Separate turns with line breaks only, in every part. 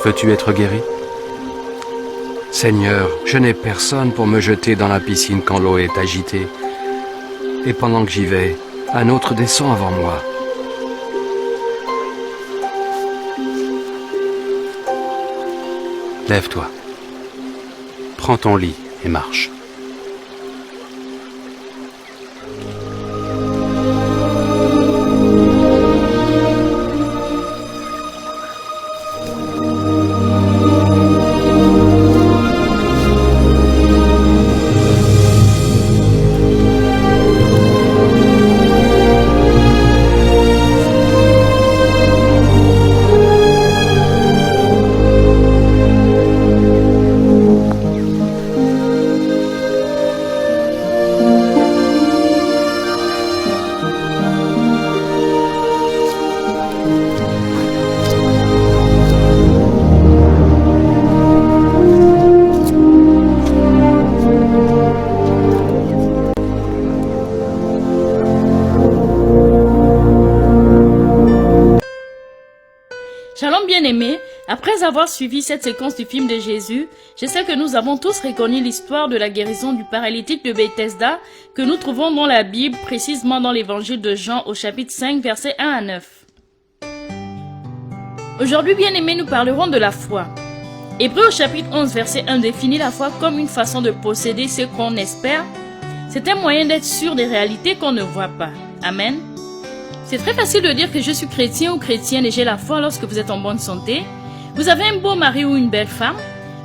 Veux-tu être guéri? Seigneur, je n'ai personne pour me jeter dans la piscine quand l'eau est agitée. Et pendant que j'y vais, un autre descend avant moi. Lève-toi. Prends ton lit et marche.
Shalom bien-aimés, après avoir suivi cette séquence du film de Jésus, je sais que nous avons tous reconnu l'histoire de la guérison du paralytique de Bethesda que nous trouvons dans la Bible, précisément dans l'évangile de Jean au chapitre 5, versets 1 à 9. Aujourd'hui bien-aimés, nous parlerons de la foi. Hébreux au chapitre 11, verset 1 définit la foi comme une façon de posséder ce qu'on espère. C'est un moyen d'être sûr des réalités qu'on ne voit pas. Amen. C'est très facile de dire que je suis chrétien ou chrétienne et j'ai la foi lorsque vous êtes en bonne santé. Vous avez un beau mari ou une belle femme.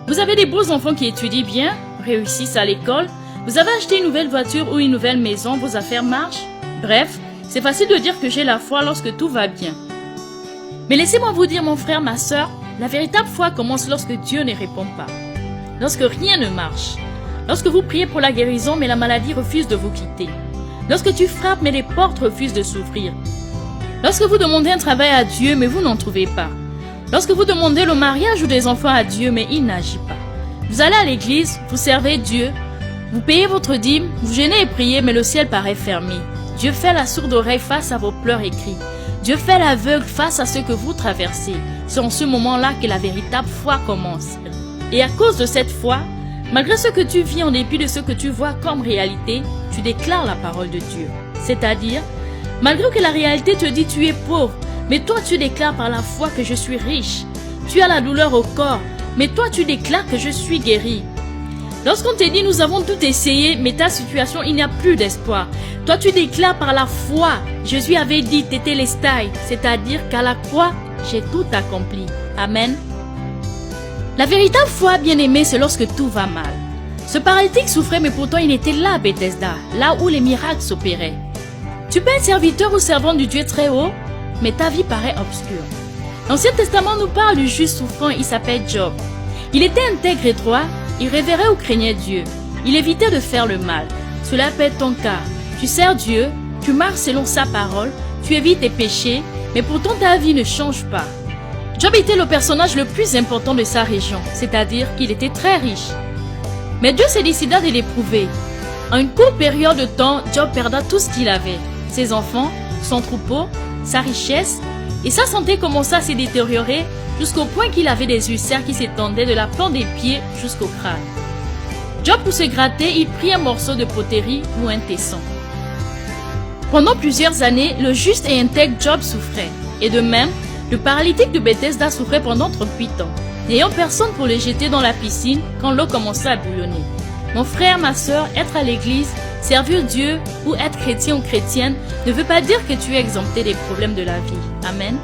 Vous avez des beaux enfants qui étudient bien, réussissent à l'école. Vous avez acheté une nouvelle voiture ou une nouvelle maison, vos affaires marchent. Bref, c'est facile de dire que j'ai la foi lorsque tout va bien. Mais laissez-moi vous dire, mon frère, ma sœur, la véritable foi commence lorsque Dieu ne répond pas. Lorsque rien ne marche. Lorsque vous priez pour la guérison mais la maladie refuse de vous quitter. Lorsque tu frappes mais les portes refusent de s'ouvrir. Lorsque vous demandez un travail à Dieu mais vous n'en trouvez pas. Lorsque vous demandez le mariage ou des enfants à Dieu mais il n'agit pas. Vous allez à l'église, vous servez Dieu, vous payez votre dîme, vous jeûnez et priez mais le ciel paraît fermé. Dieu fait la sourde oreille face à vos pleurs et cris. Dieu fait l'aveugle face à ce que vous traversez. C'est en ce moment-là que la véritable foi commence. Et à cause de cette foi, malgré ce que tu vis en dépit de ce que tu vois comme réalité, tu déclares la parole de Dieu. C'est-à-dire, malgré que la réalité te dit tu es pauvre, mais toi tu déclares par la foi que je suis riche. Tu as la douleur au corps, mais toi tu déclares que je suis guéri. Lorsqu'on te dit nous avons tout essayé, mais ta situation il n'y a plus d'espoir. Toi tu déclares par la foi, Jésus avait dit tétélestai, c'est-à-dire qu'à la croix, j'ai tout accompli. Amen. La véritable foi, bien-aimée, c'est lorsque tout va mal. Ce paralytique souffrait, mais pourtant il était là à Bethesda, là où les miracles s'opéraient. Tu peux être serviteur ou servant du Dieu très haut, mais ta vie paraît obscure. L'Ancien Testament nous parle du juste souffrant, il s'appelle Job. Il était intègre et droit, il révérait ou craignait Dieu. Il évitait de faire le mal. Cela peut être ton cas. Tu sers Dieu, tu marches selon sa parole, tu évites tes péchés, mais pourtant ta vie ne change pas. Job était le personnage le plus important de sa région, c'est-à-dire qu'il était très riche. Mais Dieu se décida de l'éprouver. En une courte période de temps, Job perda tout ce qu'il avait. Ses enfants, son troupeau, sa richesse, et sa santé commença à se détériorer jusqu'au point qu'il avait des ulcères qui s'étendaient de la plante des pieds jusqu'au crâne. Job, pour se gratter, il prit un morceau de poterie ou un tesson. Pendant plusieurs années, le juste et intègre Job souffrait. Et de même, le paralytique de Bethesda souffrait pendant 38 ans, n'ayant personne pour le jeter dans la piscine quand l'eau commença à bouillonner. Mon frère, ma sœur, être à l'église, servir Dieu ou être chrétien ou chrétienne ne veut pas dire que tu es exempté des problèmes de la vie. Amen.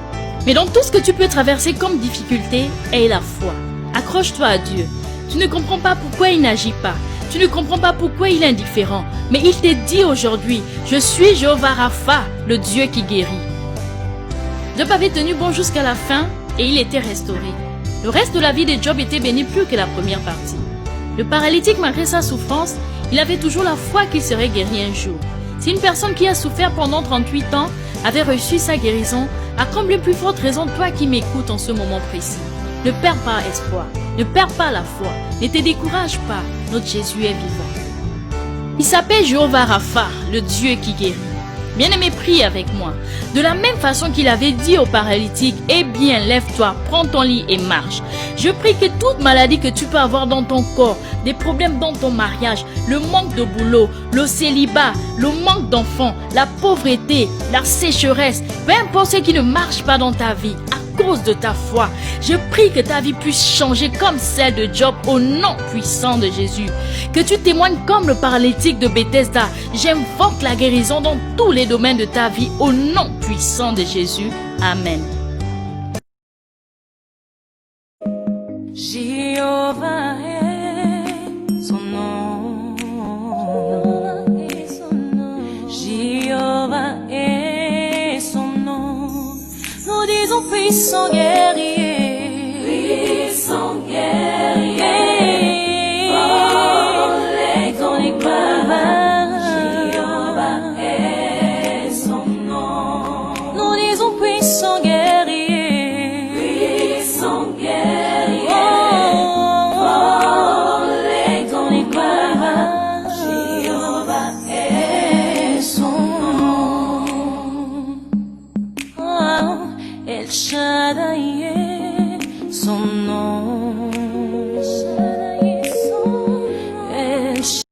Mais dans tout ce que tu peux traverser comme difficulté, aie la foi. Accroche-toi à Dieu. Tu ne comprends pas pourquoi il n'agit pas. Tu ne comprends pas pourquoi il est indifférent. Mais il te dit aujourd'hui, je suis Jéhovah Rapha, le Dieu qui guérit. Job avait tenu bon jusqu'à la fin et il était restauré. Le reste de la vie de Job était béni plus que la première partie. Le paralytique, malgré sa souffrance, il avait toujours la foi qu'il serait guéri un jour. Si une personne qui a souffert pendant 38 ans avait reçu sa guérison, à combien plus forte raison toi qui m'écoutes en ce moment précis. Ne perds pas espoir, ne perds pas la foi, ne te décourage pas, notre Jésus est vivant. Il s'appelle Jéhovah Rapha, le Dieu qui guérit. Bien-aimé, prie avec moi. De la même façon qu'il avait dit au paralytique, eh bien, lève-toi, prends ton lit et marche. Je prie que toute maladie que tu peux avoir dans ton corps, des problèmes dans ton mariage, le manque de boulot, le célibat, le manque d'enfants, la pauvreté, la sécheresse, peu importe ce qui ne marche pas dans ta vie, à cause de ta foi, je prie que ta vie puisse changer comme celle de Job au nom puissant de Jésus. Que tu témoignes comme le paralytique de Bethesda. J'invoque la guérison dans tous les domaines de ta vie au nom puissant de Jésus. Amen.
Jéhovah est son nom. Jéhovah est son nom. Nous disons puissant guerrier. Puissant guerrier. Oh, l'exalté Jéhovah est son nom. Nous disons puissant guerrier. Puissant guerrier. Oh, l'exalté Jéhovah est son nom. Oh, El Shaddai est son nom.